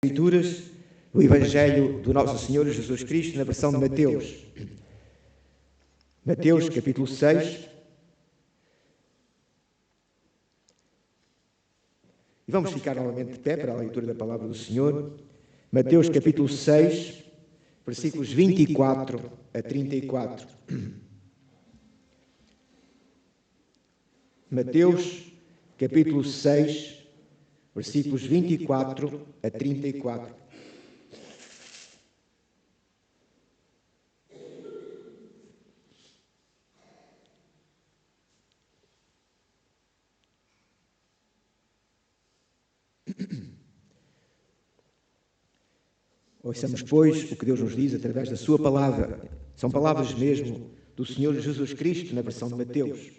Escrituras, o Evangelho do nosso Senhor Jesus Cristo, na versão de Mateus. Mateus, capítulo 6. E vamos ficar novamente de pé para a leitura da palavra do Senhor. Mateus, capítulo 6, versículos 24 a 34. Mateus, capítulo 6, versículos 24 a 34. Ouçamos, pois, o que Deus nos diz através da sua palavra. São palavras mesmo do Senhor Jesus Cristo, na versão de Mateus.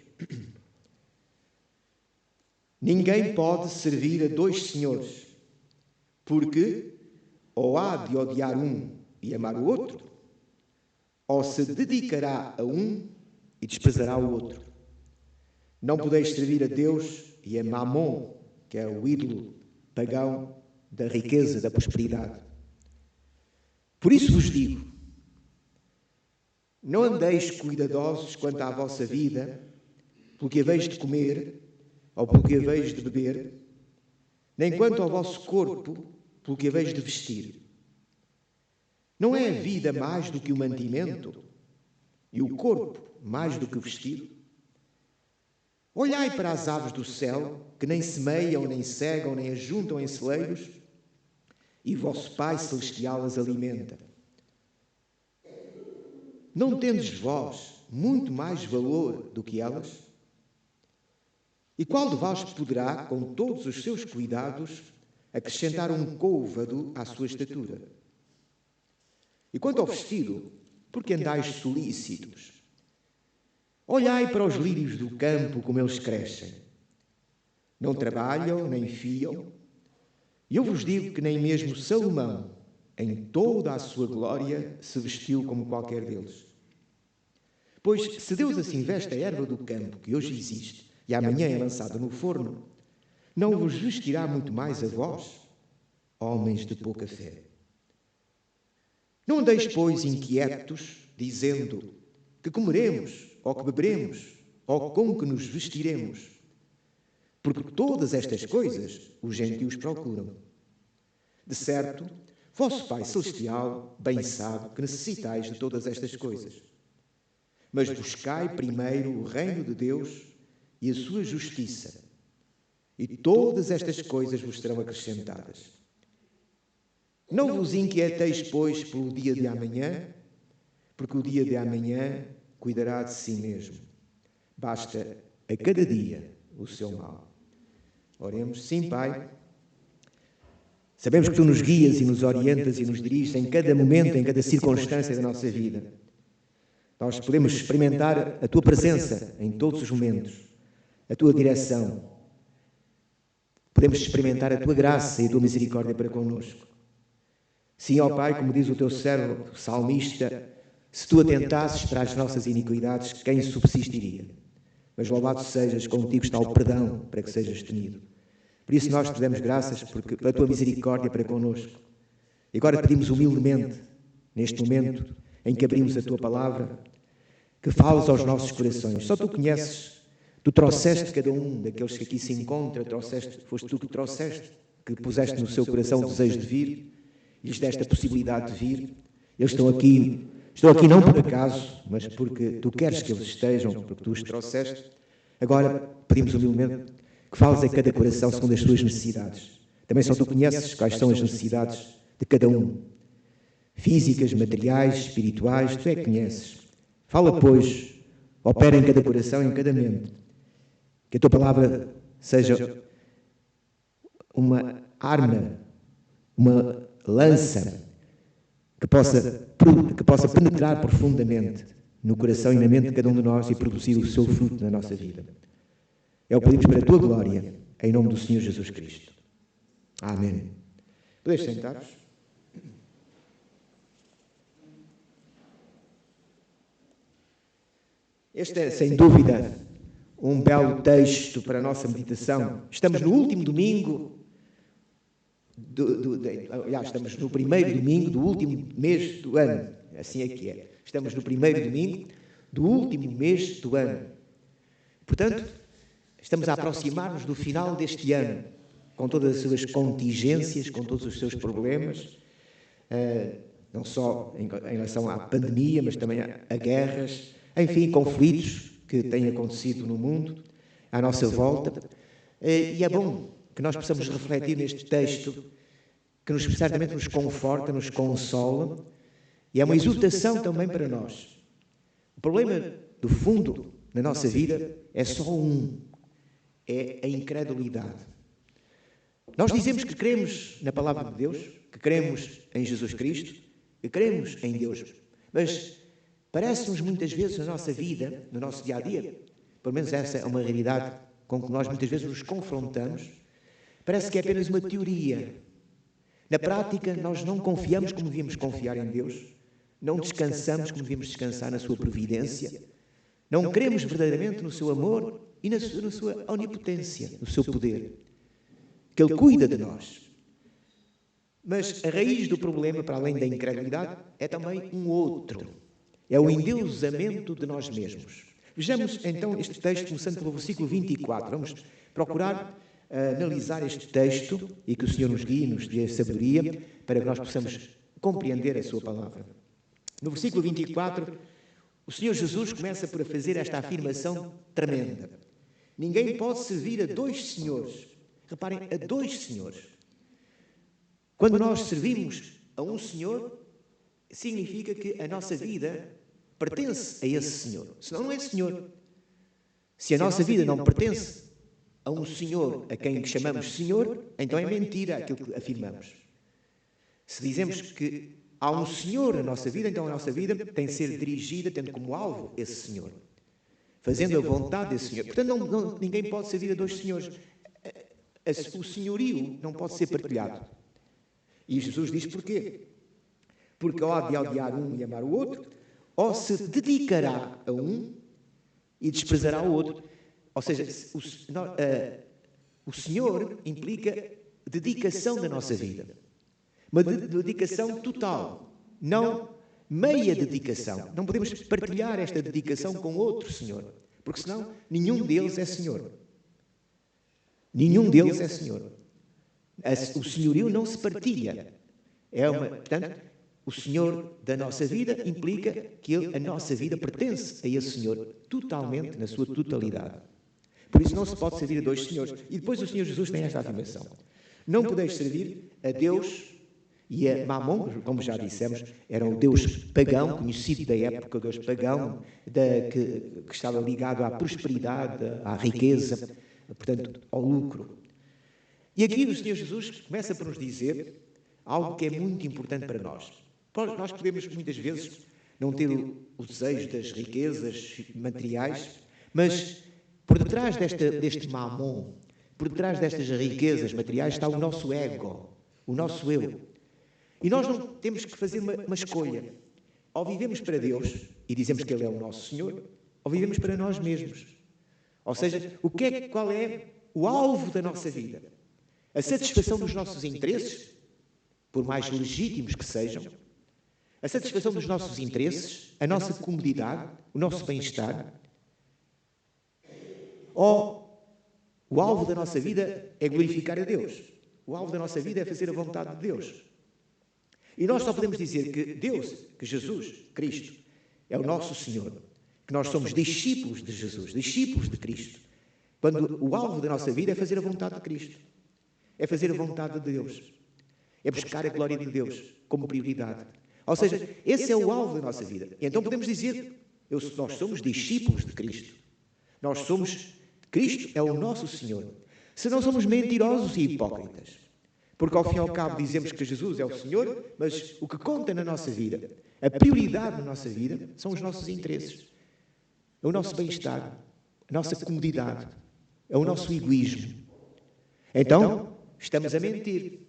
Ninguém pode servir a dois senhores, porque ou há de odiar um e amar o outro, ou se dedicará a um e desprezará o outro. Não podeis servir a Deus e a Mamon, que é o ídolo pagão da riqueza, da prosperidade. Por isso vos digo, não andeis cuidadosos quanto à vossa vida, pelo que haveis de comer, ou pelo que haveis de beber, nem quanto ao vosso corpo, pelo que haveis de vestir. Não é a vida mais do que o mantimento, e o corpo mais do que o vestido? Olhai para as aves do céu, que nem semeiam, nem cegam, nem ajuntam em celeiros, e vosso Pai Celestial as alimenta. Não tendes vós muito mais valor do que elas? E qual de vós poderá, com todos os seus cuidados, acrescentar um côvado à sua estatura? E quanto ao vestido, por que andais solícitos? Olhai para os lírios do campo, como eles crescem. Não trabalham, nem fiam. E eu vos digo que nem mesmo Salomão, em toda a sua glória, se vestiu como qualquer deles. Pois, se Deus assim veste a erva do campo, que hoje existe, e amanhã é lançada no forno, não vos vestirá muito mais a vós, homens de pouca fé? Não andeis, pois, inquietos, dizendo que comeremos, ou que beberemos, ou com que nos vestiremos. Porque todas estas coisas os gentios procuram. De certo, vosso Pai Celestial bem sabe que necessitais de todas estas coisas. Mas buscai primeiro o reino de Deus e a sua justiça, e todas estas coisas vos serão acrescentadas. Não vos inquieteis, pois, pelo dia de amanhã, porque o dia de amanhã cuidará de si mesmo. Basta a cada dia o seu mal. Oremos. Sim, Pai. Sabemos que Tu nos guias e nos orientas e nos diriges em cada momento, em cada circunstância da nossa vida. Nós podemos experimentar a Tua presença em todos os momentos, a Tua direção. Podemos experimentar a Tua graça e a Tua misericórdia para connosco. Sim, ó Pai, como diz o Teu servo, o salmista, se Tu atentasses para as nossas iniquidades, quem subsistiria? Mas louvado sejas, contigo está o perdão para que sejas temido. Por isso nós te damos graças pela Tua misericórdia para connosco. E agora pedimos humildemente, neste momento em que abrimos a Tua palavra, que fales aos nossos corações. Só Tu conheces, Tu trouxeste cada um daqueles que aqui se encontra, foste Tu que trouxeste, que puseste no seu coração o desejo de vir, e lhes deste a possibilidade de vir. Eles estão aqui não por acaso, mas porque Tu queres que eles estejam, porque Tu os trouxeste. Agora pedimos humildemente que fales a cada coração segundo as suas necessidades. Também só Tu conheces quais são as necessidades de cada um. Físicas, materiais, espirituais, Tu é que conheces. Fala, pois, opera em cada coração e em cada mente. Que a Tua palavra seja uma arma, uma lança, que possa penetrar profundamente no coração e na mente de cada um de nós e produzir o seu fruto na nossa vida. É o que pedimos para a Tua glória, em nome do Senhor Jesus Cristo. Amém. Podeis sentar-vos? Este é, sem dúvida, um belo texto para a nossa meditação. Estamos no último domingo aliás, estamos no primeiro domingo do último mês do ano. Assim é que é. Estamos no primeiro domingo do último mês do ano. Portanto, estamos a aproximar-nos do final deste ano, com todas as suas contingências, com todos os seus problemas, não só em relação à pandemia, mas também a guerras, enfim, conflitos que têm acontecido no mundo, à nossa volta. E é bom que nós possamos refletir neste texto, que certamente nos conforta, nos consola, e é uma exortação também para nós. O problema, do fundo, na nossa vida, é só um, é a incredulidade. Nós dizemos que cremos na Palavra de Deus, que cremos em Jesus Cristo, que cremos em Deus, mas parece-nos muitas vezes na nossa vida, no nosso dia-a-dia, pelo menos essa é uma realidade com que nós muitas vezes nos confrontamos, parece que é apenas uma teoria. Na prática, nós não confiamos como devíamos confiar em Deus, não descansamos como devíamos descansar na sua providência, não cremos verdadeiramente no seu amor e na sua onipotência, no seu poder, que Ele cuida de nós. Mas a raiz do problema, para além da incredulidade, é também um outro. É o endeusamento de nós mesmos. Vejamos então este texto, começando pelo versículo 24. Vamos procurar analisar este texto e que o Senhor nos guie, nos dê sabedoria, para que nós possamos compreender a sua palavra. No versículo 24, o Senhor Jesus começa por fazer esta afirmação tremenda. Ninguém pode servir a dois senhores. Reparem, a dois senhores. Quando nós servimos a um senhor, significa que a nossa vida pertence a esse senhor. Senão não é senhor. Se a nossa vida não pertence a um senhor a quem chamamos senhor, então é mentira aquilo que afirmamos. Se dizemos que há um senhor na nossa vida, então a nossa vida tem de ser dirigida tendo como alvo esse senhor, fazendo a vontade desse senhor. Portanto, ninguém pode servir a dois senhores. O senhorio não pode ser partilhado. E Jesus diz porquê? Porque ou há de odiar um e amar o outro, ou se dedicará a um e desprezará o outro. Ou seja, o Senhor implica dedicação da nossa vida. Uma dedicação total, não meia dedicação. Não podemos partilhar esta dedicação com outro Senhor, porque senão nenhum deles é Senhor. Nenhum deles é Senhor. O senhorio não se partilha. Portanto, o Senhor da nossa vida implica que a nossa vida pertence a esse Senhor, totalmente, na sua totalidade. Por isso não se pode servir a dois senhores. E depois o Senhor Jesus tem esta afirmação. Não podeis servir a Deus e a Mamon, como já dissemos, era o Deus pagão, conhecido da época, o Deus pagão, que estava ligado à prosperidade, à riqueza, portanto, ao lucro. E aqui o Senhor Jesus começa por nos dizer algo que é muito importante para nós. Nós podemos, muitas vezes, não ter o desejo das riquezas materiais, mas por detrás deste mamon, por detrás destas riquezas materiais, está o nosso ego, o nosso eu. E nós não temos que fazer uma escolha. Ou vivemos para Deus e dizemos que Ele é o nosso Senhor, ou vivemos para nós mesmos. Ou seja, qual é o alvo da nossa vida? A satisfação dos nossos interesses, por mais legítimos que sejam, a satisfação dos nossos interesses, a nossa comodidade, o nosso bem-estar, ou o alvo da nossa vida é glorificar a Deus. O alvo da nossa vida é fazer a vontade de Deus. E nós só podemos dizer que Deus, que Jesus, Cristo, é o nosso Senhor, que nós somos discípulos de Jesus, discípulos de Cristo, quando o alvo da nossa vida é fazer a vontade de Cristo, é fazer a vontade de Deus, é buscar a glória de Deus como prioridade. Ou seja, esse é o alvo da nossa vida. E então podemos dizer, nós somos discípulos de Cristo. Cristo é o nosso Senhor. Se não somos mentirosos e hipócritas. Porque ao fim e ao cabo dizemos que Jesus é o Senhor, mas o que conta na nossa vida, a prioridade na nossa vida, são os nossos interesses. É o nosso bem-estar, a nossa comodidade, é o nosso egoísmo. Então, estamos a mentir.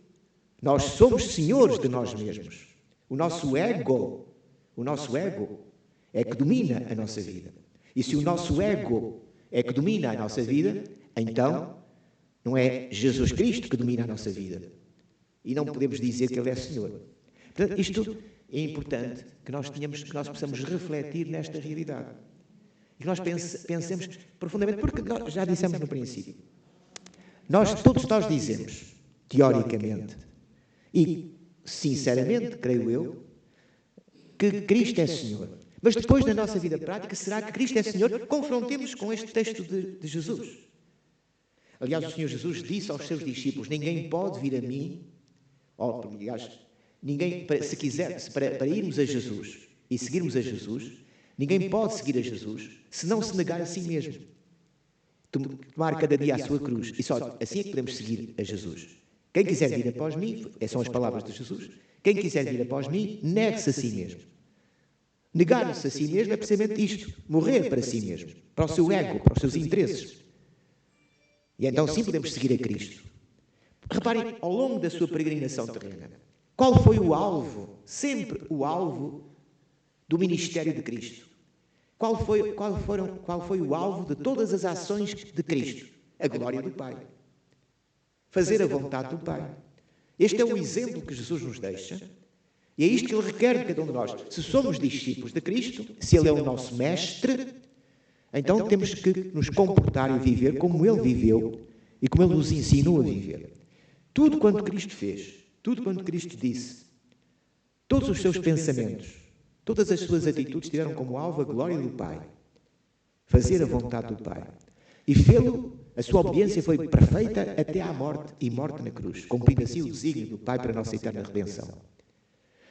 Nós somos senhores de nós mesmos. O nosso ego é que domina a nossa vida. E se o nosso ego é que domina a nossa vida, então não é Jesus Cristo que domina a nossa vida. e não podemos dizer que Ele é Senhor. Portanto, isto é importante que nós possamos refletir nesta realidade. E que nós pensemos profundamente, porque nós já dissemos no princípio, todos nós dizemos, teoricamente, e sinceramente, creio eu, que Cristo é Senhor. Mas depois, na nossa vida prática, será que Cristo é Senhor? Confrontemos com este texto de Jesus. Aliás, o Senhor Jesus disse aos seus discípulos, ninguém pode vir a mim, aliás, ninguém, para irmos a Jesus e seguirmos a Jesus, ninguém pode seguir a Jesus se não se negar a si mesmo. Tomar cada dia a sua cruz. E só assim é que podemos seguir a Jesus. Quem quiser vir após mim, são as palavras de Jesus, quem quiser vir após mim, negue-se a si mesmo. Negar-se a si mesmo é precisamente isto, morrer para si mesmo, para o seu ego, para os seus interesses. E então sim podemos seguir a Cristo. Reparem, ao longo da sua peregrinação terrena, qual foi o alvo, sempre o alvo do ministério de Cristo? Qual foi o alvo de todas as ações de Cristo? A glória do Pai. Fazer a vontade do Pai. Este é o exemplo que Jesus nos deixa, e é isto que Ele requer de cada um de nós. Se somos discípulos de Cristo, se Ele é o nosso mestre, então temos que nos comportar e viver como Ele viveu e como Ele nos ensinou a viver. Tudo quanto Cristo fez, tudo quanto Cristo disse, todos os seus pensamentos, todas as suas atitudes tiveram como alvo a glória do Pai. Fazer a vontade do Pai. E fê-lo, a sua obediência foi perfeita até à morte e morte na cruz, cumprindo assim o desígnio do Pai para a nossa eterna redenção.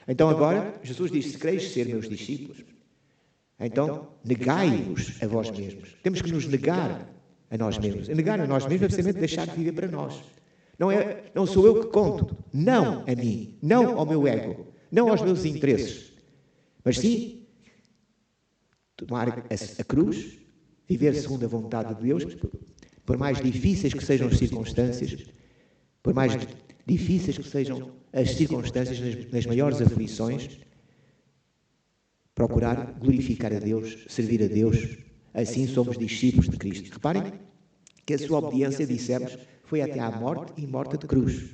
Então agora, Jesus diz, se quereis ser meus discípulos, então negai-vos a vós mesmos. Temos que nos negar a nós mesmos. Negar a nós mesmos é precisamente deixar de viver para nós. Não sou eu que conto, não a mim, não ao meu ego, não aos meus interesses, mas sim tomar a cruz, viver segundo a vontade de Deus, por mais difíceis que sejam as circunstâncias, por mais difíceis que sejam as circunstâncias nas maiores aflições, procurar glorificar a Deus, servir a Deus, assim somos discípulos de Cristo. Reparem que a sua obediência, dissemos, foi até à morte e morte de cruz.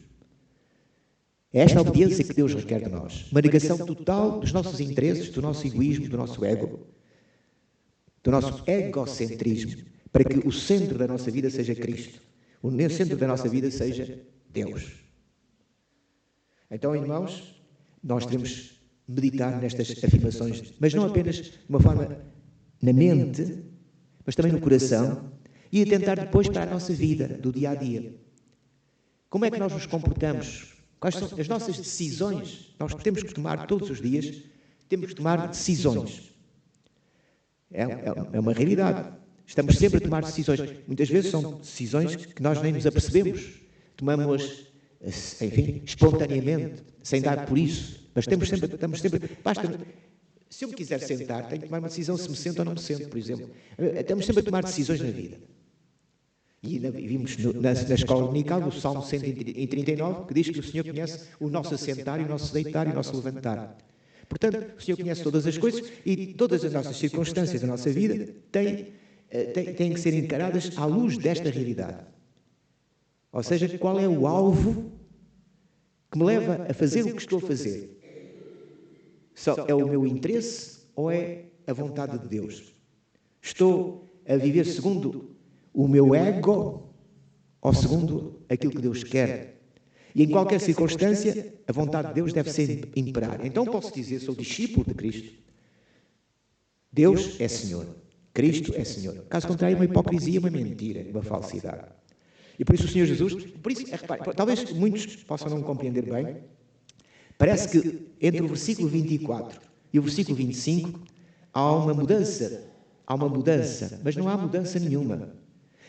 É esta a obediência que Deus requer de nós. Uma negação total dos nossos interesses, do nosso egoísmo, do nosso ego, do nosso egocentrismo, para que o centro da nossa vida seja Cristo. O centro da nossa vida seja Deus. Então, irmãos, nós devemos meditar nestas afirmações, mas não apenas de uma forma na mente, mas também no coração, e atentar depois para a nossa vida, do dia a dia. Como é que nós nos comportamos? Quais são as nossas decisões? Nós temos que tomar todos os dias, temos que tomar decisões. É uma realidade. Estamos sempre a tomar decisões. Muitas vezes são decisões que nós nem nos apercebemos. Tomamos-as, enfim, espontaneamente, sem dar por isso. Mas estamos sempre... Basta, se eu me quiser sentar, tenho que tomar uma decisão se me sento ou não me sento, por exemplo. Estamos sempre a tomar decisões na vida. E vimos na escola dominical, no Salmo 139, que diz que o Senhor conhece o nosso assentar, e o nosso deitar e o nosso levantar. Portanto, o Senhor conhece todas as coisas e todas as nossas circunstâncias da nossa vida têm que ser encaradas à luz desta realidade. Ou seja, qual é o alvo que me leva a fazer o que estou a fazer? Só é o meu interesse ou é a vontade de Deus? Estou a viver segundo o meu ego ou segundo aquilo que Deus quer? E em qualquer circunstância, a vontade de Deus deve ser imperar. Então posso dizer, sou discípulo de Cristo. Deus é Senhor. Cristo é Senhor. Caso contrário, é uma hipocrisia, uma mentira, uma falsidade. E por isso o Senhor Jesus, talvez muitos possam não compreender bem, parece que entre o versículo 24 e o versículo 25 há uma mudança, mas não há mudança nenhuma.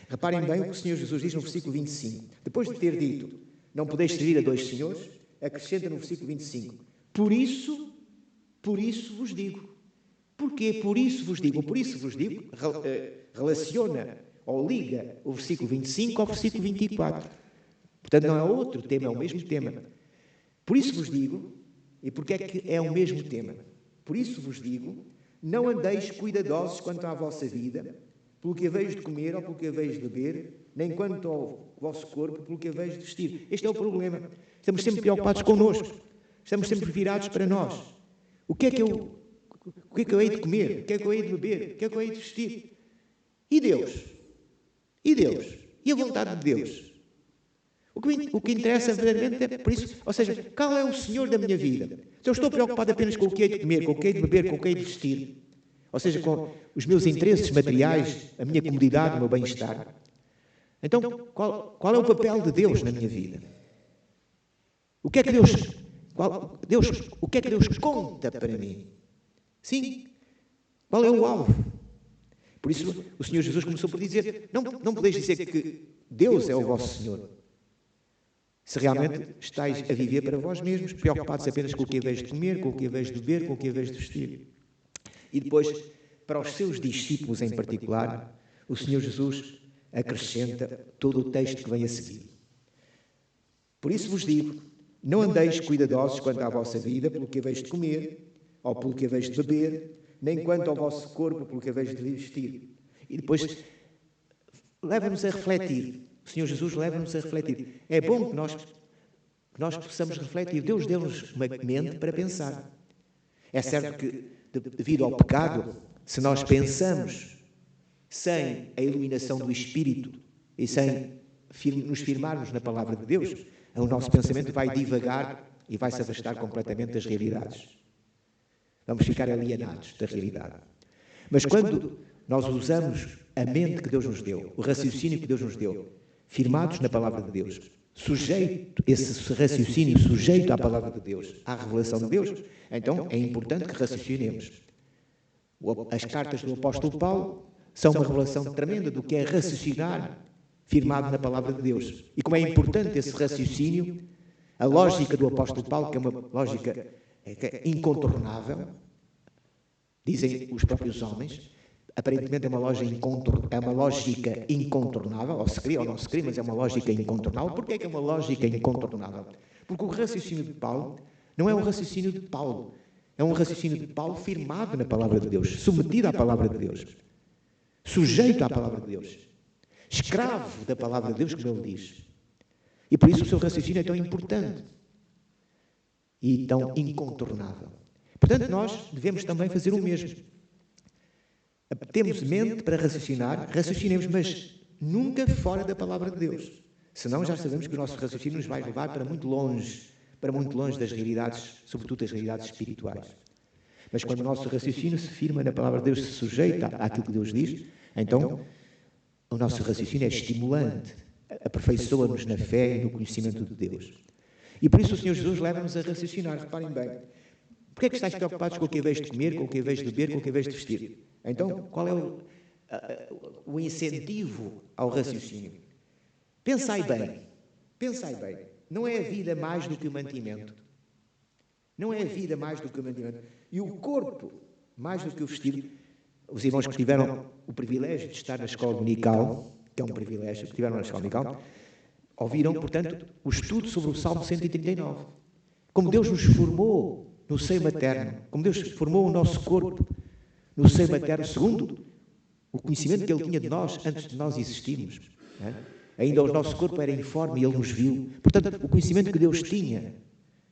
Reparem bem o que o Senhor Jesus diz no versículo 25. Depois de ter dito, não podeis servir a dois senhores, acrescenta no versículo 25, por isso vos digo. Porquê por isso vos digo? Por isso vos digo, relaciona ou liga o versículo 25 ao versículo 24. Portanto, não é outro tema, é o mesmo tema. Por isso vos digo, e porquê é que é o mesmo tema? Por isso vos digo, não andeis cuidadosos quanto à vossa vida, pelo que haveis de comer ou pelo que haveis de beber, nem quanto ao vosso corpo pelo que haveis de vestir. Este é o problema. Estamos sempre preocupados connosco. Estamos sempre virados para nós. O que é que eu hei de comer? O que é que eu hei de beber? O que é que eu hei de vestir? E Deus? E Deus? E a vontade de Deus? O que interessa verdadeiramente é por isso, ou seja, qual é o Senhor da minha vida? Se eu estou preocupado apenas com o que hei de comer, com o que hei de beber, com o que hei de vestir, ou seja, com os meus interesses materiais, a minha comodidade, o meu bem-estar, então qual é o papel de Deus na minha vida? O que é que Deus conta para mim? Sim, qual é o alvo? Por isso o Senhor Jesus começou por dizer, não podeis dizer que Deus é o vosso Senhor. Se realmente estáis a viver para vós mesmos, preocupados apenas com o que haveis de comer, com o que haveis de beber, com o que haveis de vestir. E depois, para os seus discípulos em particular, o Senhor Jesus acrescenta todo o texto que vem a seguir. Por isso vos digo, não andeis cuidadosos quanto à vossa vida, pelo que haveis de comer, ou pelo que haveis de beber, nem quanto ao vosso corpo, pelo que haveis de vestir. E depois, leva-nos a refletir. O Senhor Jesus leva-nos a refletir. É bom que nós possamos refletir. Deus deu-nos uma mente para pensar. É certo que, devido ao pecado, se nós pensamos sem a iluminação do Espírito e sem nos firmarmos na palavra de Deus, o nosso pensamento vai divagar e vai se afastar completamente das realidades. Vamos ficar alienados da realidade. Mas quando nós usamos a mente que Deus nos deu, o raciocínio que Deus nos deu, firmados na palavra de Deus, esse raciocínio sujeito à palavra de Deus, à revelação de Deus, então é importante que raciocinemos. As cartas do apóstolo Paulo são uma revelação tremenda do que é raciocinar firmado na palavra de Deus. E como é importante esse raciocínio, a lógica do apóstolo Paulo, que é uma lógica incontornável, dizem os próprios homens, aparentemente é uma lógica incontornável, ou se cria ou não se cria, mas é uma lógica incontornável. Porquê é que é uma lógica incontornável? Porque o raciocínio de Paulo não é um raciocínio de Paulo, é um raciocínio de Paulo firmado na palavra de Deus, submetido à palavra de Deus, sujeito à palavra de Deus, escravo da palavra de Deus, como ele diz. E por isso o seu raciocínio é tão importante e tão incontornável. Portanto, nós devemos também fazer o mesmo. Temos mente para raciocinar, raciocinemos, mas nunca fora da palavra de Deus. Senão já sabemos que o nosso raciocínio nos vai levar para muito longe das realidades, sobretudo das realidades espirituais. Mas quando o nosso raciocínio se firma na palavra de Deus, se sujeita àquilo que Deus diz, então o nosso raciocínio é estimulante, aperfeiçoa-nos na fé e no conhecimento de Deus. E por isso o Senhor Jesus leva-nos a raciocinar. Reparem bem, porquê é que estáis preocupados com o que haveis de comer, com o que haveis de beber, com o que haveis de vestir? Então, qual é o incentivo ao raciocínio? Pensai bem. Não é a vida mais do que o mantimento. Não é a vida mais do que o mantimento. E o corpo mais do que o vestido. Os irmãos que tiveram o privilégio de estar na escola dominical, que é um privilégio, que tiveram na escola dominical, ouviram, portanto, o estudo sobre o Salmo 139. Como Deus nos formou no seio materno, como Deus formou o nosso corpo no seio materno, segundo o conhecimento que Ele tinha de nós antes de nós existirmos. Ainda o nosso corpo era informe e Ele nos viu. Portanto, o conhecimento que Deus tinha,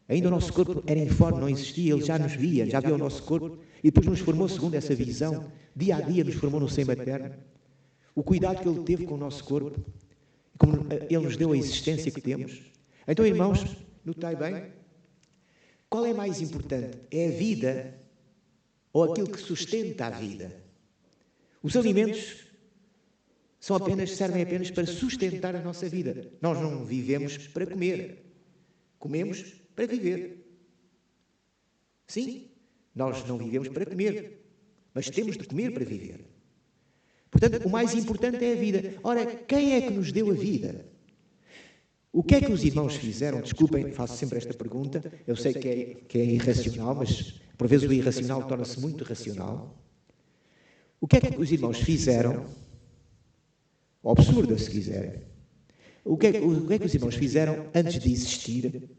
ainda o nosso corpo era informe, não existia, Ele já nos via, já viu o nosso corpo e depois nos formou segundo essa visão. Dia a dia nos formou no seio materno. O cuidado que Ele teve com o nosso corpo, como Ele nos deu a existência que temos. Então, irmãos, notai bem, qual é mais importante? É a vida ou aquilo que sustenta a vida? Os alimentos servem apenas para sustentar a nossa vida. Nós não vivemos para comer. Comemos para viver. Sim, nós não vivemos para comer, mas temos de comer para viver. Portanto, o mais importante é a vida. Ora, quem é que nos deu a vida? O que é que os irmãos fizeram? Desculpem, faço sempre esta pergunta. Eu sei que é irracional, mas por vezes o irracional torna-se muito racional. O que é que os irmãos fizeram? O absurdo, se quiserem. O que é que os irmãos fizeram antes de existir?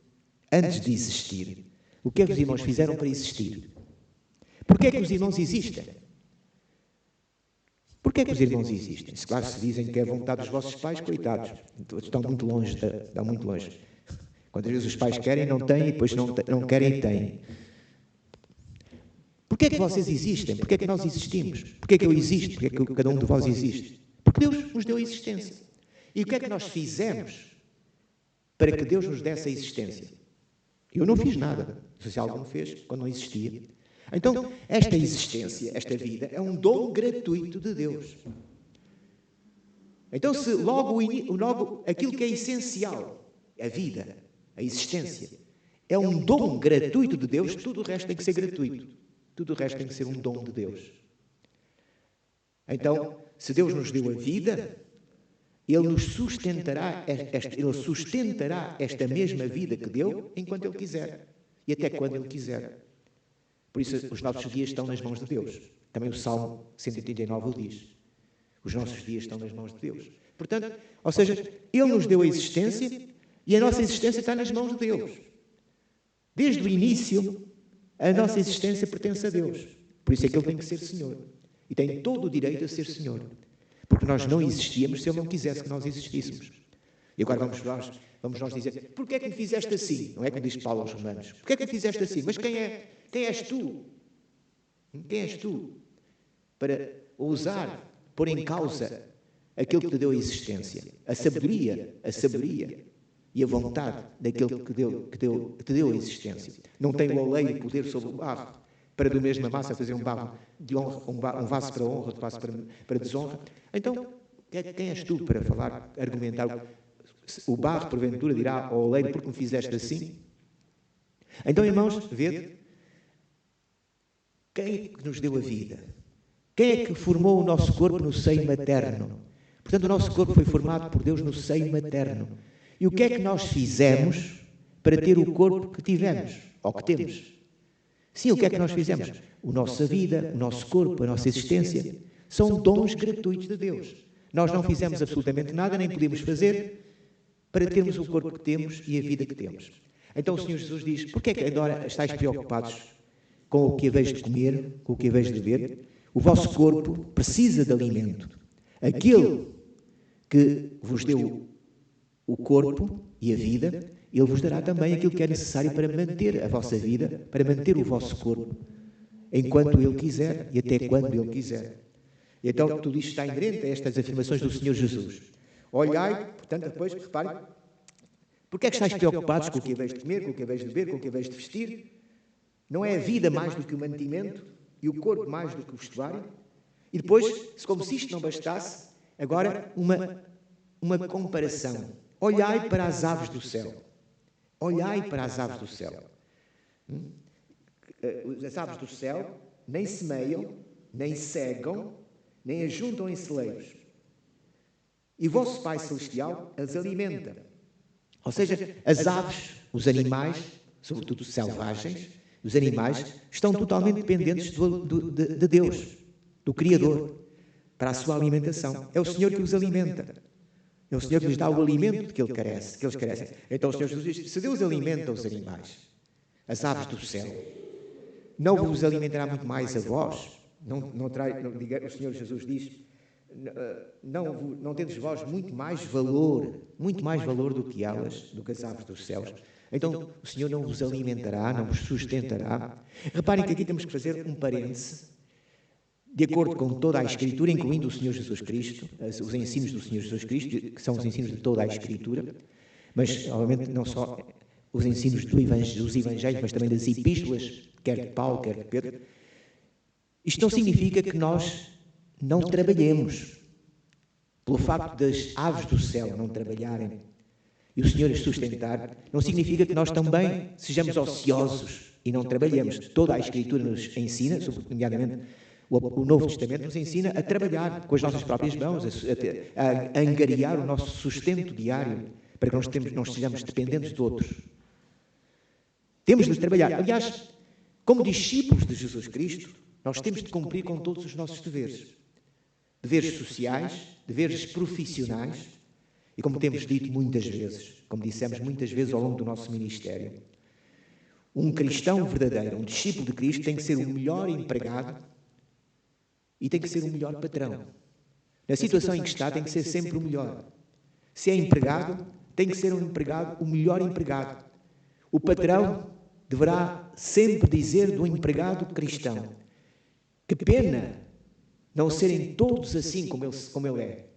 Antes de existir. O que é que os irmãos fizeram para existir? Porquê é que os irmãos existem? Porquê é que os irmãos existem? Se claro, se dizem que é a vontade dos vossos pais, coitados, estão muito longe, estão muito longe. Quantas vezes os pais querem, não têm, e depois não querem e têm. Porquê é que vocês existem? Porquê é que nós existimos? Porquê é que eu existo? Porquê é que cada um de vós existe? Porque Deus nos deu a existência. E o que é que nós fizemos para que Deus nos desse a existência? Eu não fiz nada. Não sei se alguém fez quando não existia. Então, esta existência, esta vida, é um dom gratuito de Deus. Então, se logo aquilo que é essencial, a vida, a existência, é um dom gratuito de Deus, tudo o resto tem que ser gratuito. Tudo o resto tem que ser um dom de Deus. Então, se Deus nos deu a vida, Ele nos sustentará, Ele sustentará esta mesma vida que deu enquanto Ele quiser. E até quando Ele quiser. Por isso, os nossos dias estão nas mãos de Deus. Também o Salmo 139 o diz. Os nossos dias estão nas mãos de Deus. Portanto, ou seja, Ele nos deu a existência e a nossa existência está nas mãos de Deus. Desde o início, a nossa existência pertence a Deus. Por isso é que Ele tem que ser Senhor. E tem todo o direito a ser Senhor. Porque nós não existíamos se Ele não quisesse que nós existíssemos. E agora vamos nós dizer, porquê é que me fizeste assim? Não é como diz Paulo aos Romanos. Porquê é que me fizeste assim? Mas quem és tu? Quem és tu? Para ousar pôr em causa aquilo que te deu a existência. A sabedoria e a vontade daquele que te deu a existência. Não tem o oleiro poder sobre o barro para do mesma massa fazer um barro de honra, um vaso para honra, outro vaso para desonra. Então, quem és tu para falar, argumentar? O barro, porventura, dirá ao oleiro, porque me fizeste assim? Então, irmãos, vede, quem é que nos deu a vida? Quem é que formou o nosso corpo no seio materno? Portanto, o nosso corpo foi formado por Deus no seio materno. E o que é que nós fizemos para ter o corpo que tivemos, ou que temos? Sim, o que é que nós fizemos? A nossa vida, o nosso corpo, a nossa existência, são dons gratuitos de Deus. Nós não fizemos absolutamente nada, nem podemos fazer, para termos o corpo que temos e a vida que temos. Então o Senhor Jesus diz, porquê é que agora estáis preocupados com o que haveis de comer, com o que haveis de beber? O vosso corpo precisa de alimento. Aquele que vos deu o corpo e a vida, Ele vos dará também aquilo que é necessário para manter a vossa vida, para manter o vosso corpo, enquanto Ele quiser e até quando Ele quiser. E então tudo isto está inerente a estas afirmações do Senhor Jesus. Olhai, portanto, depois, reparem, porque é que estáis preocupados com o que haveis de comer, com o que haveis de beber, com o que haveis de vestir? Não é a vida mais do que o mantimento e o corpo mais do que o vestuário? E depois, como se isto não bastasse, agora uma comparação. Olhai para as aves do céu. Olhai para as aves do céu. As aves do céu nem semeiam, nem cegam, nem ajuntam em celeiros. E o vosso Pai Celestial as alimenta. Ou seja, as aves, os animais, sobretudo os selvagens, os animais, estão totalmente dependentes de Deus, do Criador, para a sua alimentação. É o Senhor que os alimenta. É o Senhor que lhes dá o alimento que eles carecem. Então o Senhor Jesus diz, se Deus alimenta os animais, as aves do céu, não vos alimentará muito mais a vós? O Senhor Jesus diz, não tendes vós muito mais valor do que elas, do que as aves dos céus. Então o Senhor não vos alimentará, não vos sustentará. Reparem que aqui temos que fazer um parêntese, de acordo com toda a Escritura, incluindo o Senhor Jesus Cristo, os ensinos do Senhor Jesus Cristo, que são os ensinos de toda a Escritura, mas, obviamente, não só os ensinos dos Evangelhos, mas também das Epístolas, quer de Paulo, quer de Pedro. Isto não significa que nós não trabalhemos. Pelo facto das aves do céu não trabalharem e o Senhor as sustentar, não significa que nós também sejamos ociosos e não trabalhemos. Toda a Escritura nos ensina, nomeadamente o Novo Testamento, nos ensina a trabalhar com as nossas próprias mãos, a angariar o nosso sustento diário, para que não estejamos dependentes de outros. Temos de trabalhar. Aliás, como discípulos de Jesus Cristo, nós temos de cumprir com todos os nossos deveres. Deveres sociais, deveres profissionais, e como temos dito muitas vezes, como dissemos muitas vezes ao longo do nosso ministério, um cristão verdadeiro, um discípulo de Cristo, tem que ser o melhor empregado e tem que ser o melhor patrão. Na situação em que está, tem que ser sempre o melhor. Se é empregado, tem que ser um empregado, o melhor empregado. O patrão deverá sempre dizer do empregado cristão: que pena não serem todos assim como ele é.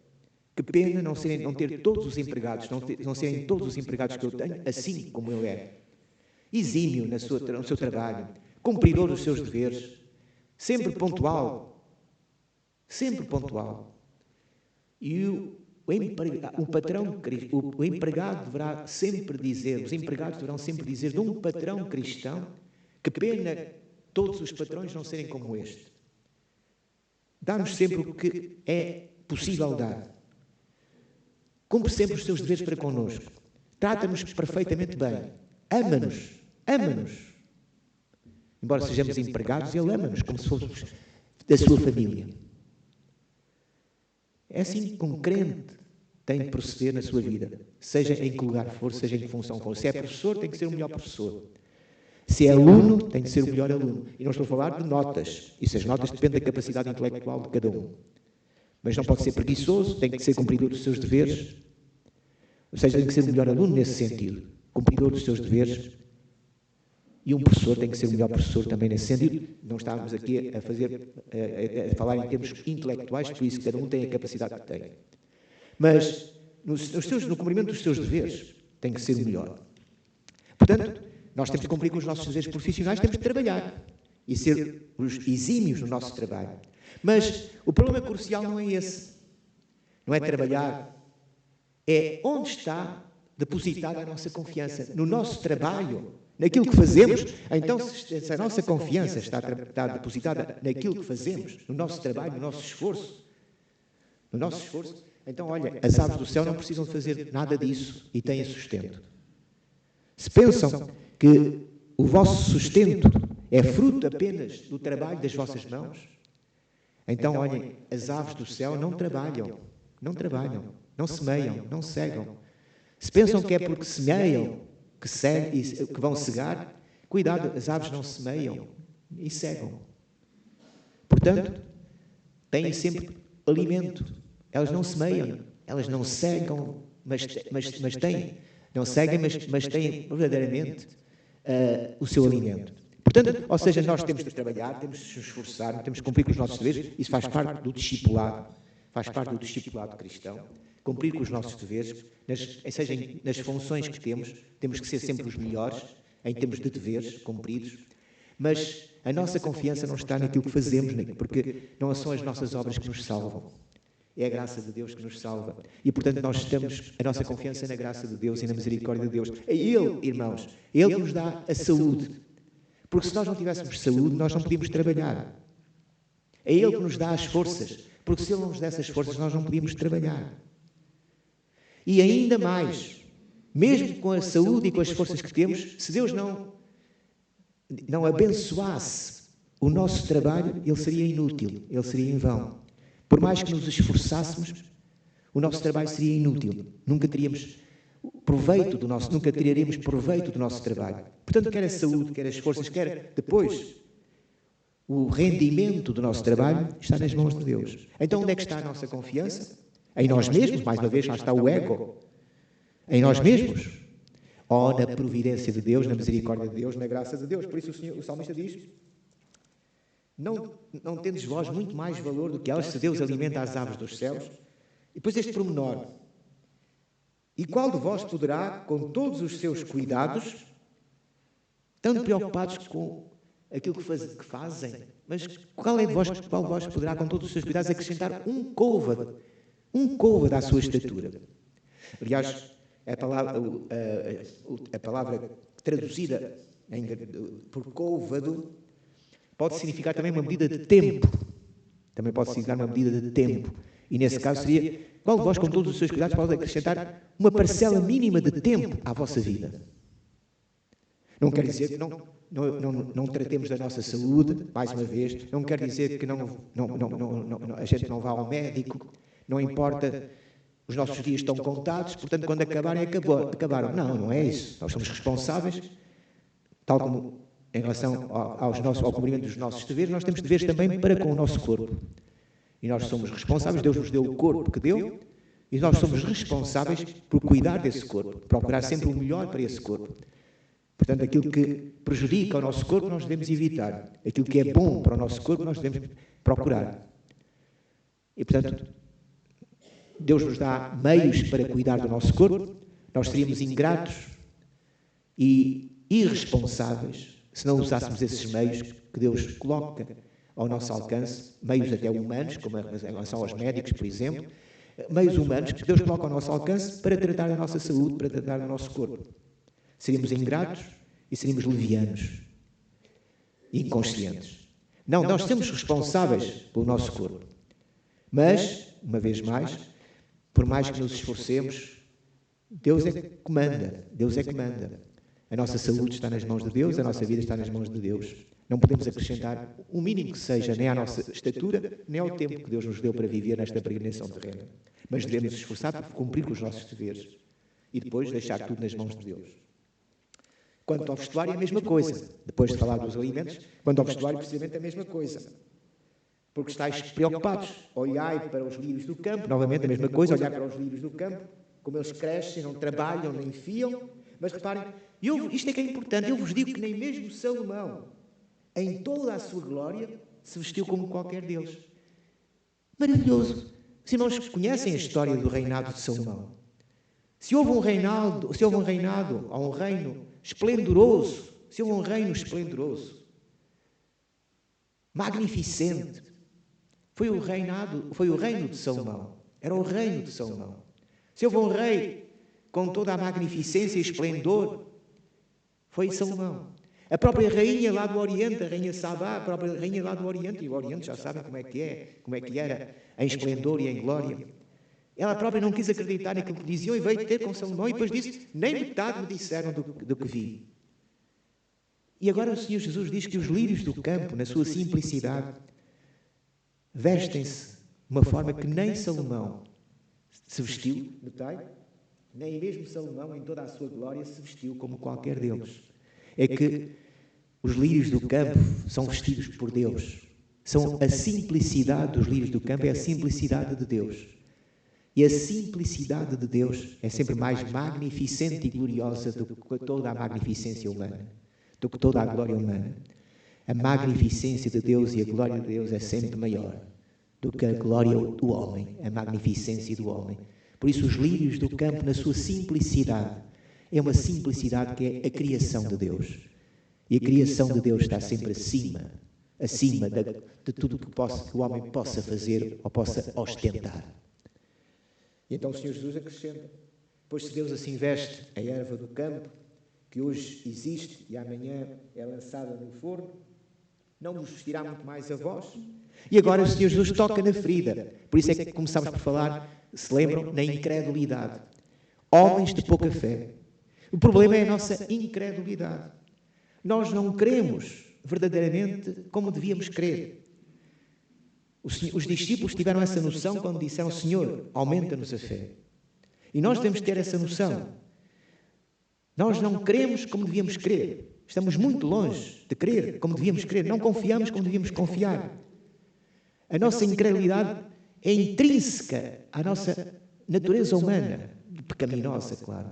Que pena não ter todos os empregados, não serem todos os empregados que eu tenho assim como ele é. Exímio no seu trabalho, cumpridor dos seus deveres, sempre pontual. Sempre pontual. E o patrão, o empregado deverá sempre dizer, os empregados deverão sempre dizer de um patrão cristão: que pena todos os patrões não serem como este. Dá-nos sempre o que é possível dar. Cumpre sempre os seus deveres para connosco. Trata-nos perfeitamente bem. Ama-nos. Ama-nos. Embora sejamos empregados, Ele ama-nos como se fôssemos da sua família. É assim que um crente tem de proceder na sua vida. Seja em que lugar for, seja em que função for. Se é professor, tem que ser o melhor professor. Se é aluno, tem que ser o melhor aluno. E não estou a falar de notas. Isso, as notas dependem da capacidade intelectual de cada um. Mas não pode ser preguiçoso, tem que ser cumpridor dos seus deveres. Ou seja, tem que ser o melhor aluno nesse sentido. Cumpridor dos seus deveres. E um professor tem que ser o melhor professor também nesse sentido. Não estávamos aqui a falar em termos intelectuais, por isso cada um tem a capacidade que tem. Mas no cumprimento dos seus deveres, tem que ser o melhor. Portanto, nós temos de cumprir com os nossos deveres profissionais, temos de trabalhar e ser os exímios no nosso trabalho. Mas o problema crucial não é esse. Não é trabalhar. É onde está depositada a nossa confiança. No nosso trabalho, naquilo que fazemos. Então, se a nossa confiança está depositada naquilo que fazemos, no nosso trabalho, no nosso esforço, então, olha, as aves do céu não precisam de fazer nada disso e têm sustento. Se pensam que o vosso sustento é fruto apenas do trabalho das vossas mãos, então, olhem, as aves do céu não trabalham, não semeiam, não cegam. Se pensam que é porque semeiam que vão cegar, cuidado, as aves não semeiam e cegam. Portanto, têm sempre alimento. Elas não semeiam, elas não cegam, mas têm. Não seguem, mas têm verdadeiramente o seu alimento. Portanto, ou seja, nós temos de trabalhar, temos de nos esforçar, temos de cumprir com os nossos deveres. Isso faz parte do discipulado, cristão. Cumprir com os nossos deveres, seja nas funções que temos que ser sempre os melhores, em termos de deveres cumpridos. Mas a nossa confiança não está naquilo que fazemos, porque não são as nossas obras que nos salvam. É a graça de Deus que nos salva. E, portanto, nós estamos a nossa confiança na graça de Deus e na misericórdia de Deus. É Ele, irmãos, Ele que nos dá a saúde. Porque se nós não tivéssemos saúde, nós não podíamos trabalhar. É Ele que nos dá as forças. Porque se Ele não nos desse as forças, nós não podíamos trabalhar. E ainda mais, mesmo com a saúde e com as forças que temos, se Deus não abençoasse o nosso trabalho, ele seria inútil, ele seria em vão. Por mais que nos esforçássemos, o nosso trabalho seria inútil. Nunca tiraríamos proveito do nosso trabalho. Portanto, quer a saúde, quer as forças, quer depois o rendimento do nosso trabalho está nas mãos de Deus. Então, onde é que está a nossa confiança? Em nós mesmos, mais uma vez, lá está o ego. Em nós mesmos. Ou na providência de Deus, na misericórdia de Deus, na graça de Deus. Por isso o salmista diz: não tendes vós muito mais valor do que elas, se Deus alimenta as aves dos céus? E depois este pormenor: e qual de vós poderá, com todos os seus cuidados, tão preocupados com aquilo que fazem, mas qual de vós poderá, com todos os seus cuidados, acrescentar um côvado à sua estatura? Aliás, a palavra traduzida por côvado pode significar também uma medida de tempo. Também pode significar uma medida de tempo. E nesse caso seria: qual de vós, com todos os seus cuidados, pode acrescentar uma parcela mínima de tempo à vossa vida? Não quer dizer que não tratemos da nossa saúde, mais uma vez. Não quer dizer que a gente não vá ao médico. Não importa, os nossos dias estão contados, portanto, quando acabarem, acabaram. Não é isso. Nós somos responsáveis, tal como em relação ao cumprimento dos nossos deveres, nós temos deveres também para com o nosso corpo. E nós somos responsáveis, Deus nos deu o corpo que deu, e nós somos responsáveis por cuidar desse corpo, procurar sempre o melhor para esse corpo. Portanto, aquilo que prejudica o nosso corpo, nós devemos evitar. Aquilo que é bom para o nosso corpo, nós devemos procurar. E, portanto, Deus nos dá meios para cuidar do nosso corpo. Nós seríamos ingratos e irresponsáveis se não usássemos esses meios que Deus coloca ao nosso alcance, meios até humanos, como em relação aos médicos, por exemplo, meios humanos que Deus coloca ao nosso alcance para tratar da nossa saúde, para tratar do nosso corpo. Seríamos ingratos e seríamos levianos, inconscientes. Não, nós somos responsáveis pelo nosso corpo. Mas, uma vez mais, por mais que nos esforcemos, Deus é que comanda, Deus é que manda. A nossa saúde está nas mãos de Deus, a nossa vida está nas mãos de Deus. Não podemos acrescentar o mínimo que seja, nem à nossa estatura, nem ao tempo que Deus nos deu para viver nesta peregrinação terrena. Mas devemos nos esforçar por cumprir com os nossos deveres e depois deixar tudo nas mãos de Deus. Quanto ao vestuário, é a mesma coisa. Depois de falar dos alimentos, quanto ao vestuário, precisamente a mesma coisa. Porque estáis preocupados. Olhai para os lírios do campo, novamente a mesma coisa, olhar para os lírios do campo, como eles crescem, não trabalham, nem fiam. Mas reparem, isto é que é importante, eu vos digo que nem mesmo Salomão, em toda a sua glória, se vestiu como qualquer deles. Maravilhoso. Os irmãos conhecem a história do reinado de Salomão. Se houve um reinado, há um reino esplendoroso, se houve um reino esplendoroso, magnificente, foi o reino de Salomão. Era o reino de Salomão. Se houve um rei com toda a magnificência e esplendor, foi Salomão. A própria rainha lá do Oriente, a rainha Sabá, a própria rainha lá do Oriente, e o Oriente já sabem como é que era, em esplendor e em glória. Ela própria não quis acreditar naquilo que diziam e veio ter com Salomão e depois disse, nem metade me disseram do que vi. E agora o Senhor Jesus diz que os lírios do campo, na sua simplicidade, vestem-se de uma forma que nem Salomão se vestiu, notai? Nem mesmo Salomão, em toda a sua glória, se vestiu como qualquer deles. É que os lírios do campo são vestidos por Deus. São a simplicidade dos lírios do campo, é a simplicidade de Deus. E a simplicidade de Deus é sempre mais magnificente e gloriosa do que toda a magnificência humana, do que toda a glória humana. A magnificência de Deus e a glória de Deus é sempre maior do que a glória do homem, a magnificência do homem. Por isso, os lírios do campo, na sua simplicidade, é uma simplicidade que é a criação de Deus. E a criação de Deus está sempre acima de tudo que o homem possa fazer ou possa ostentar. E então o Senhor Jesus acrescenta, pois se Deus assim veste a erva do campo, que hoje existe e amanhã é lançada no forno, não vos vestirá muito mais a vós? E agora o Senhor Jesus toca na ferida. Por isso é que começámos por falar, se lembram, na incredulidade. Homens de pouca fé. O problema é a nossa incredulidade. Nós não cremos verdadeiramente como devíamos crer. Os discípulos tiveram essa noção quando disseram, Senhor, aumenta-nos a fé. E nós devemos ter essa noção. Nós não cremos como devíamos crer. Estamos muito longe de crer como devíamos crer. Não confiamos como devíamos confiar. A nossa incredulidade é intrínseca à nossa natureza humana, pecaminosa, claro.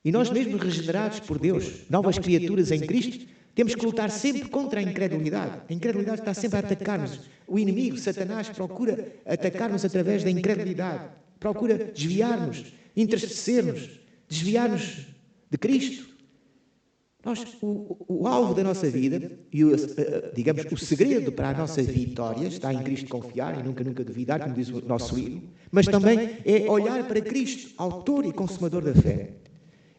E nós mesmos regenerados por Deus, novas criaturas em Cristo, temos que lutar sempre contra a incredulidade. A incredulidade está sempre a atacar-nos. O inimigo, Satanás, procura atacar-nos através da incredulidade. Procura desviar-nos, entristecer-nos, desviar-nos de Cristo. O alvo da nossa vida, e digamos, o segredo para a nossa vitória está em Cristo confiar e nunca duvidar, como diz o nosso hino, mas também é olhar para Cristo, autor e consumador da fé.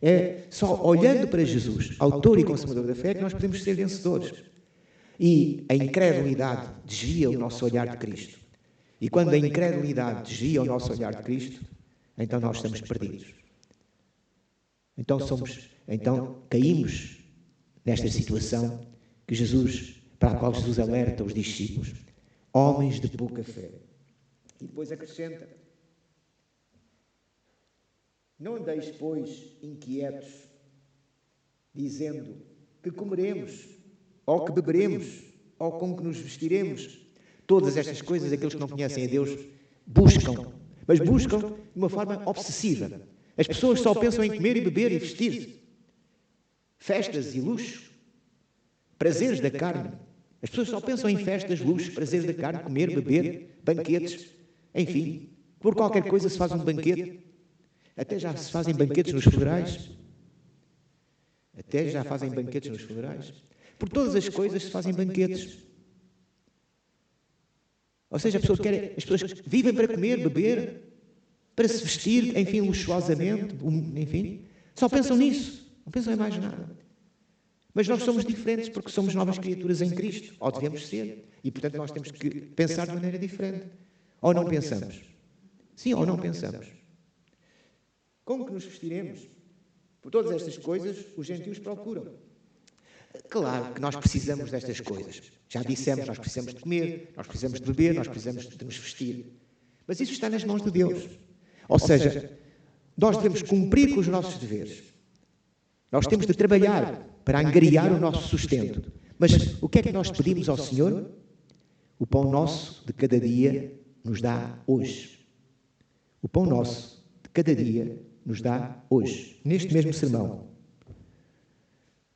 É só olhando para Jesus, autor e consumador da fé, que nós podemos ser vencedores. E a incredulidade desvia o nosso olhar de Cristo. E quando a incredulidade desvia o nosso olhar de Cristo, então nós estamos perdidos. Então caímos nesta situação para a qual Jesus alerta os discípulos. Homens de pouca fé. E depois acrescenta, não andeis, pois, inquietos, dizendo que comeremos, ou que beberemos, ou com que nos vestiremos. Todas estas coisas, aqueles que não conhecem a Deus, buscam, mas buscam de uma forma obsessiva. As pessoas só pensam em comer e beber e vestir-se. Festas e luxo, prazeres da carne. As pessoas só pensam em festas, luxo, prazeres da carne, comer, beber, banquetes, enfim. Por qualquer coisa se faz um banquete. Até já se fazem banquetes nos funerais. Até já fazem banquetes nos funerais. Por todas as coisas se fazem banquetes. Ou seja, as pessoas vivem para comer, beber, para se vestir, enfim, luxuosamente, enfim. Só pensam nisso. Não pensam em mais nada. Mas nós somos diferentes porque somos novas criaturas em Cristo. Ou devemos ser. E, portanto, nós temos que pensar de maneira diferente. Ou não pensamos? Sim, ou não pensamos? Como que nos vestiremos? Por todas estas coisas, os gentios procuram. Claro que nós precisamos destas coisas. Já dissemos, nós precisamos de comer, nós precisamos de beber, nós precisamos de nos vestir. Mas isso está nas mãos de Deus. Ou seja, nós devemos cumprir com os nossos deveres. Nós temos de trabalhar para angariar o nosso sustento. Mas o que é que nós pedimos ao Senhor? O pão nosso de cada dia nos dá hoje. O pão nosso de cada dia nos dá hoje. Neste mesmo sermão.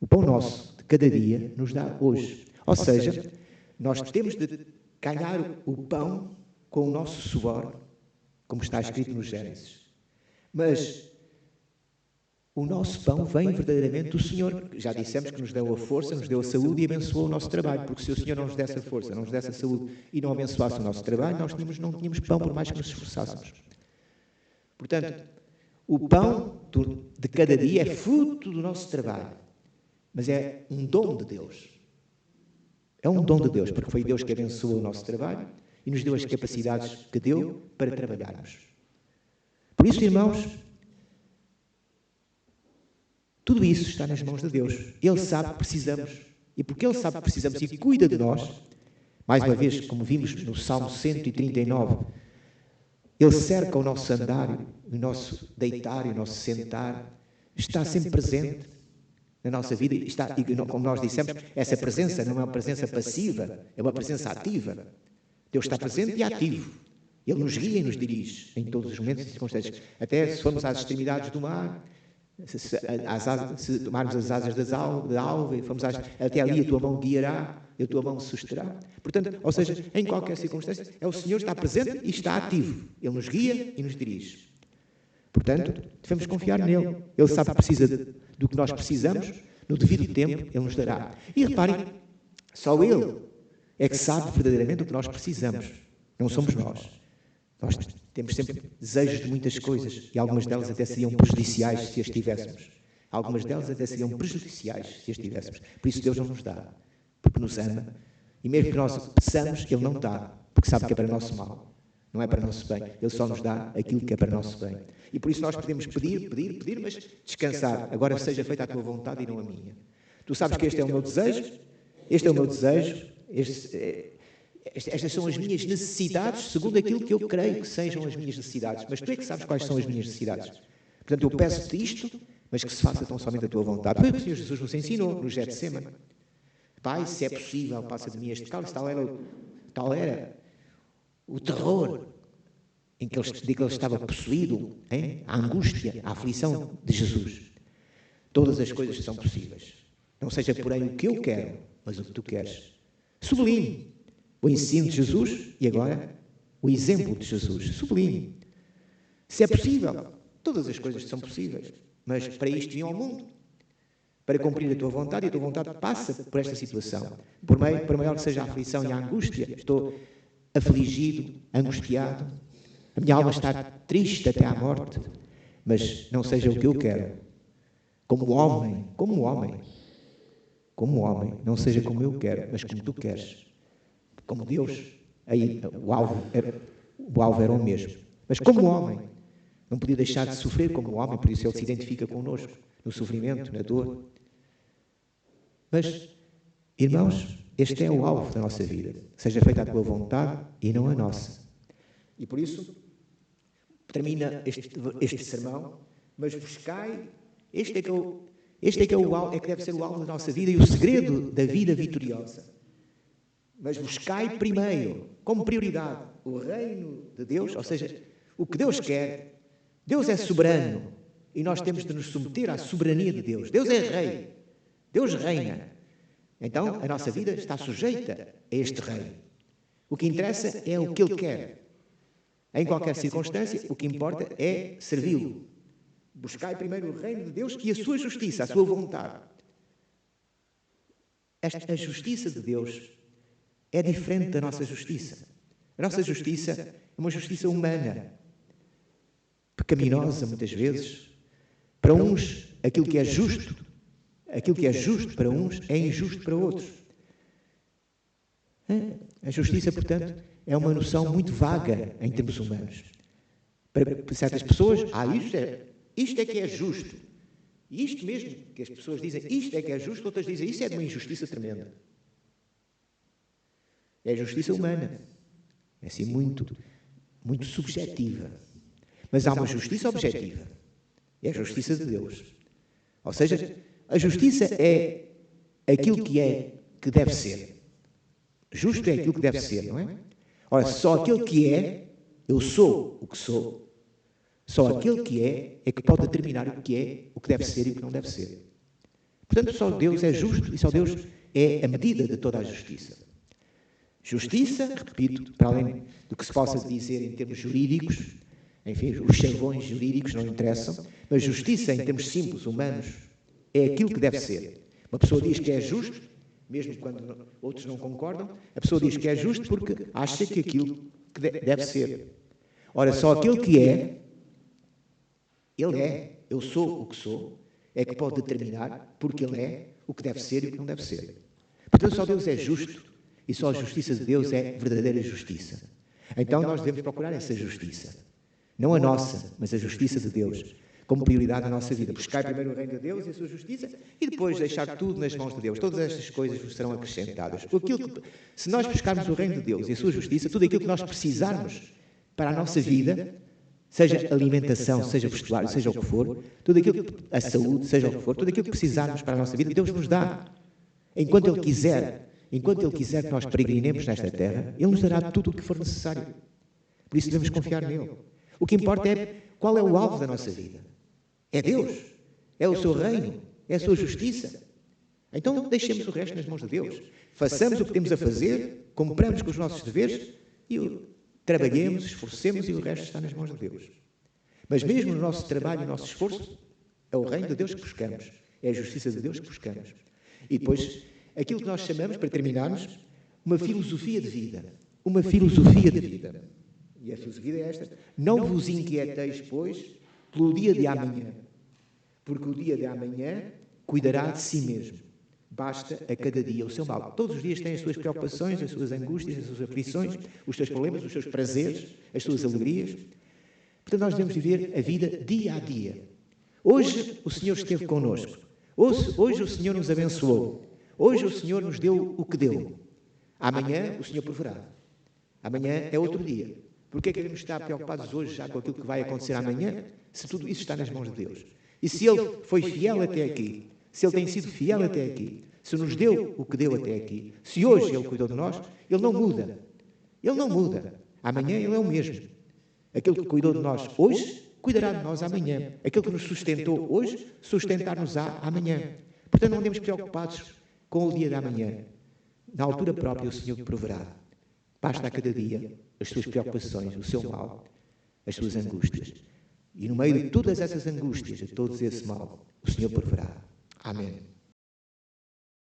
O pão nosso de cada dia nos dá hoje. Ou seja, nós temos de ganhar o pão com o nosso suor, como está escrito no Gênesis. Mas o nosso pão vem verdadeiramente do Senhor. Já dissemos que nos deu a força, nos deu a saúde e abençoou o nosso trabalho. Porque se o Senhor não nos desse a força, não nos desse a saúde e não abençoasse o nosso trabalho, nós não tínhamos pão por mais que nos esforçássemos. Portanto, o pão de cada dia é fruto do nosso trabalho. Mas é um dom de Deus. É um dom de Deus, porque foi Deus que abençoou o nosso trabalho e nos deu as capacidades que deu para trabalharmos. Por isso, irmãos, tudo isso está nas mãos de Deus. Ele sabe que precisamos. E porque Ele sabe que precisamos e cuida de nós, mais uma vez, como vimos no Salmo 139, Ele cerca o nosso andar, o nosso deitar e o nosso sentar, está sempre presente na nossa vida. E como nós dissemos, essa presença não é uma presença passiva, é uma presença ativa. Deus está presente e ativo. Ele nos guia e nos dirige em todos os momentos e circunstâncias. Até se formos às extremidades do mar, se tomarmos as asas da alva e formos até ali, a tua mão guiará, e a tua mão susterá. Portanto, ou seja, em qualquer circunstância, é o Senhor que está presente e está ativo. Ele nos guia e nos dirige. Portanto, devemos confiar nele. Ele sabe que precisa do que nós precisamos, no devido tempo, Ele nos dará. E reparem, só Ele é que sabe verdadeiramente o que nós precisamos. Não somos nós. Nós temos sempre desejos de muitas coisas e algumas delas até seriam prejudiciais se as tivéssemos. Algumas delas até seriam prejudiciais se as tivéssemos. Por isso Deus não nos dá, porque nos ama. E mesmo que nós peçamos, Ele não dá, porque sabe que é para nosso mal. Não é para nosso bem. Ele só nos dá aquilo que é para nosso bem. E por isso nós podemos pedir, mas descansar. Agora seja feita a tua vontade e não a minha. Tu sabes que este é o meu desejo, este é o meu desejo, estas são as minhas necessidades, segundo aquilo que eu creio que sejam as minhas necessidades. Mas tu é que sabes quais são as minhas necessidades. Portanto, eu peço-te isto, mas que se faça tão somente a tua vontade. Foi o que o Senhor Jesus nos ensinou no Getsemane. Pai, se é possível, passa de mim este cálice. Tal era o terror de que ele estava possuído, a angústia, a aflição de Jesus. Todas as coisas são possíveis. Não seja, porém, o que eu quero, mas o que tu queres. Sublime o ensino de Jesus e agora o exemplo de Jesus. Sublime. Se é possível, todas as coisas são possíveis, mas para isto vim ao mundo, para cumprir a tua vontade, e a tua vontade passa por esta situação. Por maior que seja a aflição e a angústia, estou afligido, angustiado, a minha alma está triste até à morte, mas não seja o que eu quero. Como homem, não seja como eu quero, mas como tu queres. Como Deus, aí o alvo era o mesmo. Mas como homem, não podia deixar de sofrer como homem, por isso Ele se identifica connosco, no sofrimento, na dor. Mas, irmãos, este é o alvo da nossa vida. Seja feita a tua vontade e não a nossa. E por isso, termina este sermão, mas buscai, este é que deve ser o alvo da nossa vida e o segredo da vida vitoriosa. Mas buscai primeiro como prioridade o reino de Deus, ou seja, o que Deus quer. Deus é soberano e nós temos de nos submeter à soberania de Deus. Deus é rei, Deus reina. Então, a nossa vida está sujeita a este reino. O que interessa é o que Ele quer. Em qualquer circunstância, o que importa é servi-lo. Buscai primeiro o reino de Deus e a sua justiça, a sua vontade. A justiça de Deus é diferente da nossa justiça. A nossa justiça é uma justiça humana, pecaminosa muitas vezes. Para uns, aquilo que é justo para uns é injusto para outros. A justiça, portanto, é uma noção muito vaga em termos humanos. Para certas pessoas, isto é que é justo. E isto mesmo que as pessoas dizem, isto é que é justo, outras dizem, isso é de uma injustiça tremenda. É a justiça humana. É assim muito subjetiva. Mas há uma justiça objetiva. É a justiça de Deus. Ou seja, a justiça é aquilo que deve ser. Justo é aquilo que deve ser, não é? Ora, só aquele que é, eu sou o que sou. Só aquele que é que pode determinar o que deve ser e o que não deve ser. Portanto, só Deus é justo e só Deus é a medida de toda a justiça. Justiça, repito, para além do que se possa dizer em termos jurídicos, enfim, os chavões jurídicos não interessam, mas justiça em termos simples, humanos, é aquilo que deve ser. Uma pessoa diz que é justo, mesmo quando outros não concordam, a pessoa diz que é justo porque acha que aquilo que deve ser. Ora, só aquele que é, ele é, eu sou o que sou, é que pode determinar porque ele é o que deve ser e o que não deve ser. Portanto, só Deus é justo e só a justiça de Deus é verdadeira justiça. Então nós devemos procurar essa justiça. Não a nossa, mas a justiça de Deus, como prioridade na nossa vida. Buscar primeiro o reino de Deus e a sua justiça e depois deixar tudo nas mãos de Deus. Todas estas coisas vos serão acrescentadas. Se nós buscarmos o reino de Deus e a sua justiça, tudo aquilo que nós precisarmos para a nossa vida, seja alimentação, seja vestuário, seja o que for, tudo aquilo, a saúde, seja o que for, tudo aquilo que precisarmos para a nossa vida, Deus nos dá. Enquanto Ele quiser que nós peregrinemos nesta terra, Ele nos dará tudo o que for necessário. Por isso devemos confiar nele. O que importa é qual é o alvo da nossa vida. É Deus, é o seu reino, é a sua justiça. Então deixemos o resto nas mãos de Deus. Façamos o que temos a fazer, cumpramos com os nossos deveres e trabalhemos, esforcemos e o resto está nas mãos de Deus. Mas mesmo no nosso trabalho, no nosso esforço, é o reino de Deus que buscamos, é a justiça de Deus que buscamos. E depois, aquilo que nós chamamos, para terminarmos, uma filosofia de vida. Uma filosofia de vida. E a filosofia é esta: não vos inquieteis, pois, pelo dia de amanhã, porque o dia de amanhã cuidará de si mesmo. Basta a cada dia o seu mal. Todos os dias têm as suas preocupações, as suas angústias, as suas aflições, os seus problemas, os seus prazeres, as suas alegrias. Portanto, nós devemos viver a vida dia a dia. Hoje o Senhor esteve connosco. Hoje o Senhor nos abençoou. Hoje o Senhor nos deu o que deu. Amanhã o Senhor proverá. Amanhã é outro dia. Porquê é que devemos estar preocupados hoje já com aquilo que vai acontecer amanhã, se tudo isso está nas mãos de Deus? E se Ele foi fiel até aqui, se Ele tem sido fiel até aqui, se nos deu o que deu até aqui, se hoje Ele cuidou de nós, Ele não muda. Ele não muda. Amanhã Ele é o mesmo. Aquele que cuidou de nós hoje, cuidará de nós amanhã. Aquele que nos sustentou hoje, sustentar-nos-á amanhã. Portanto, não andemos preocupados com o dia de amanhã. Na altura própria o Senhor proverá. Basta a cada dia as suas preocupações, o seu mal, as suas angústias. E no meio de todas essas angústias, de todo esse mal, o Senhor proverá. Amém.